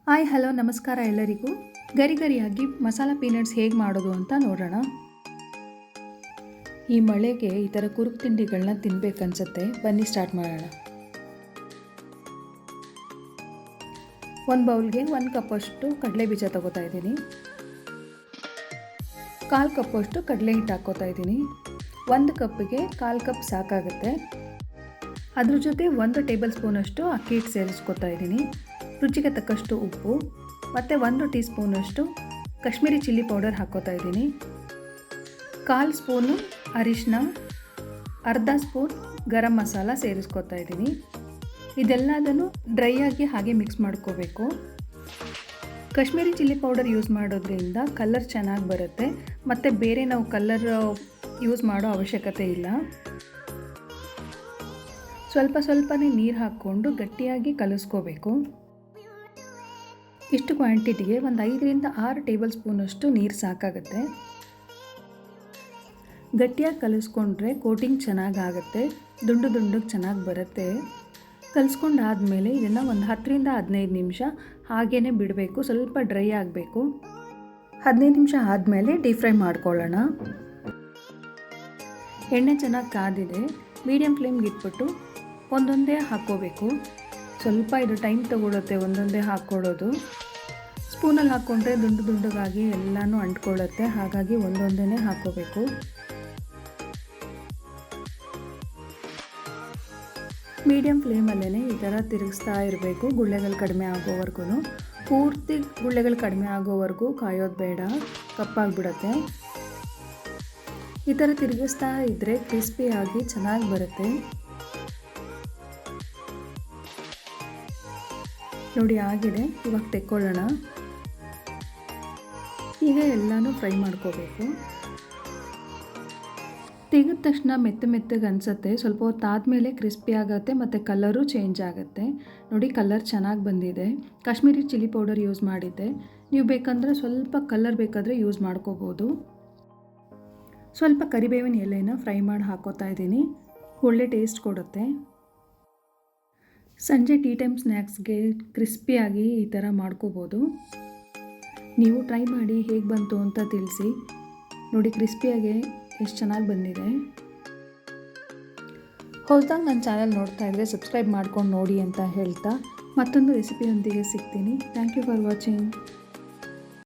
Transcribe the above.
Hi hello ನಮಸ್ಕಾರ ಎಲ್ಲರಿಗೂ. ಗರಿಗರಿಯಾಗಿ masala peanuts ಹೇಗೆ ಮಾಡೋದು ಅಂತ ನೋಡೋಣ. ಈ ಮಳೆಗೆ ಈ ಥರ ಕುರುಕು ತಿಂಡಿಗಳನ್ನ ತಿನ್ಬೇಕನ್ಸುತ್ತೆ. ಬನ್ನಿ ಸ್ಟಾರ್ಟ್ ಮಾಡೋಣ. ಒಂದು ಬೌಲ್ಗೆ 1 ಕಪ್ಪಷ್ಟು ಕಡಲೆ ಬೀಜ ತಗೋತಾ ಇದ್ದೀನಿ. 1/4 ಕಪ್ಪಷ್ಟು ಕಡಲೆ ಹಿಟ್ಟು ಹಾಕ್ಕೋತಾ ಇದ್ದೀನಿ. 1 ಕಪ್ಪಿಗೆ 1/4 ಕಪ್ ಸಾಕಾಗುತ್ತೆ. ಅದ್ರ ಜೊತೆ 1 ಟೇಬಲ್ ಸ್ಪೂನಷ್ಟು ಅಕ್ಕಿ ಹಿಟ್ಟು ಸೇರಿಸ್ಕೊತಾ ಇದ್ದೀನಿ. ರುಚಿಗೆ ತಕ್ಕಷ್ಟು ಉಪ್ಪು ಮತ್ತು 1 ಟೀ ಸ್ಪೂನಷ್ಟು ಕಾಶ್ಮೀರಿ ಚಿಲ್ಲಿ ಪೌಡರ್ ಹಾಕ್ಕೋತಾ ಇದ್ದೀನಿ. 1/4 ಸ್ಪೂನು ಅರಿಶಿನ, ಅರ್ಧ ಸ್ಪೂನ್ ಗರಂ ಮಸಾಲ ಸೇರಿಸ್ಕೊತಾ ಇದ್ದೀನಿ. ಇದೆಲ್ಲದನ್ನು ಡ್ರೈ ಆಗಿ ಹಾಗೆ ಮಿಕ್ಸ್ ಮಾಡ್ಕೋಬೇಕು. ಕಾಶ್ಮೀರಿ ಚಿಲ್ಲಿ ಪೌಡರ್ ಯೂಸ್ ಮಾಡೋದ್ರಿಂದ ಕಲರ್ ಚೆನ್ನಾಗಿ ಬರುತ್ತೆ ಮತ್ತು ಬೇರೆ ನಾವು ಕಲರ್ ಯೂಸ್ ಮಾಡೋ ಅವಶ್ಯಕತೆ ಇಲ್ಲ. ಸ್ವಲ್ಪನೇ ನೀರು ಹಾಕ್ಕೊಂಡು ಗಟ್ಟಿಯಾಗಿ ಕಲಿಸ್ಕೋಬೇಕು. ಇಷ್ಟು ಕ್ವಾಂಟಿಟಿಗೆ ಒಂದು 5ರಿಂದ 6 ಟೇಬಲ್ ಸ್ಪೂನಷ್ಟು ನೀರು ಸಾಕಾಗುತ್ತೆ. ಗಟ್ಟಿಯಾಗಿ ಕಲಿಸ್ಕೊಂಡ್ರೆ ಕೋಟಿಂಗ್ ಚೆನ್ನಾಗಾಗುತ್ತೆ, ದುಂಡು ಚೆನ್ನಾಗಿ ಬರುತ್ತೆ. ಕಲಿಸ್ಕೊಂಡಾದಮೇಲೆ ಇದನ್ನು ಒಂದು 10ರಿಂದ 15 ನಿಮಿಷ ಹಾಗೇ ಬಿಡಬೇಕು. ಸ್ವಲ್ಪ ಡ್ರೈ ಆಗಬೇಕು. 15 ನಿಮಿಷ ಆದಮೇಲೆ ಡೀಪ್ ಫ್ರೈ ಮಾಡ್ಕೊಳ್ಳೋಣ. ಎಣ್ಣೆ ಚೆನ್ನಾಗಿ ಕಾದಿದೆ. ಮೀಡಿಯಮ್ ಫ್ಲೇಮ್ಗೆ ಇಟ್ಬಿಟ್ಟು ಒಂದೊಂದೇ ಹಾಕ್ಕೋಬೇಕು. ಸ್ವಲ್ಪ ಇದು ಟೈಮ್ ತಗೊಳುತ್ತೆ ಒಂದೊಂದೇ ಹಾಕ್ಕೊಳ್ಳೋದು. ಸ್ಪೂನಲ್ಲಿ ಹಾಕ್ಕೊಂಡ್ರೆ ದುಂಡಗಾಗಿ ಎಲ್ಲನೂ ಅಂಟ್ಕೊಳ್ಳುತ್ತೆ. ಹಾಗಾಗಿ ಒಂದೊಂದೇ ಹಾಕ್ಕೋಬೇಕು. ಮೀಡಿಯಮ್ ಫ್ಲೇಮಲ್ಲೇ ಈ ಥರ ತಿರುಗಿಸ್ತಾ ಇರಬೇಕು, ಗುಳ್ಳೆಗಳು ಕಡಿಮೆ ಆಗೋವರೆಗೂ. ಪೂರ್ತಿ ಗುಳ್ಳೆಗಳು ಕಡಿಮೆ ಆಗೋವರೆಗೂ ಕಾಯೋದು ಬೇಡ, ಕಪ್ಪಾಗಿಬಿಡುತ್ತೆ. ಈ ಥರ ತಿರುಗಿಸ್ತಾ ಇದ್ದರೆ ಕ್ರಿಸ್ಪಿಯಾಗಿ ಚೆನ್ನಾಗಿ ಬರುತ್ತೆ. ನೋಡಿ ಆಗಿದೆ. ಇವಾಗ ತೆಕ್ಕೊಳ್ಳೋಣ. ಈಗ ಎಲ್ಲನೂ ಫ್ರೈ ಮಾಡ್ಕೋಬೇಕು. ತೆಗೆದ ತಕ್ಷಣ ಮೆತ್ತಗೆ ಅನಿಸುತ್ತೆ. ಸ್ವಲ್ಪ ಹೊತ್ತು ಆದಮೇಲೆ ಕ್ರಿಸ್ಪಿ ಆಗುತ್ತೆ ಮತ್ತು ಕಲರು ಚೇಂಜ್ ಆಗುತ್ತೆ. ನೋಡಿ ಕಲರ್ ಚೆನ್ನಾಗಿ ಬಂದಿದೆ. ಕಾಶ್ಮೀರಿ ಚಿಲ್ಲಿ ಪೌಡರ್ ಯೂಸ್ ಮಾಡಿದ್ದೆ. ನೀವು ಬೇಕಂದರೆ ಸ್ವಲ್ಪ ಕಲರ್ ಬೇಕಾದರೆ ಯೂಸ್ ಮಾಡ್ಕೋಬೋದು. ಸ್ವಲ್ಪ ಕರಿಬೇವಿನ ಎಲೆನ ಫ್ರೈ ಮಾಡಿ ಹಾಕೋತಾ ಇದ್ದೀನಿ. ಒಳ್ಳೆ ಟೇಸ್ಟ್ ಕೊಡುತ್ತೆ. ಸಂಜೆ ಟೀ ಟೈಮ್ ಸ್ನ್ಯಾಕ್ಸ್ಗೆ ಕ್ರಿಸ್ಪಿಯಾಗಿ ಈ ಥರ ಮಾಡ್ಕೋಬೋದು. ನೀವು ಟ್ರೈ ಮಾಡಿ ಹೇಗೆ ಬಂತು ಅಂತ ತಿಳಿಸಿ. ನೋಡಿ ಕ್ರಿಸ್ಪಿಯಾಗಿ ಎಷ್ಟು ಚೆನ್ನಾಗಿ ಬಂದಿದೆ. ಹೊಸದಾಗಿ ನನ್ನ ಚಾನಲ್ ನೋಡ್ತಾ ಇದ್ದರೆ ಸಬ್ಸ್ಕ್ರೈಬ್ ಮಾಡ್ಕೊಂಡು ನೋಡಿ ಅಂತ ಹೇಳ್ತಾ ಮತ್ತೊಂದು ರೆಸಿಪಿಯೊಂದಿಗೆ ಸಿಗ್ತೀನಿ. Thank you for watching.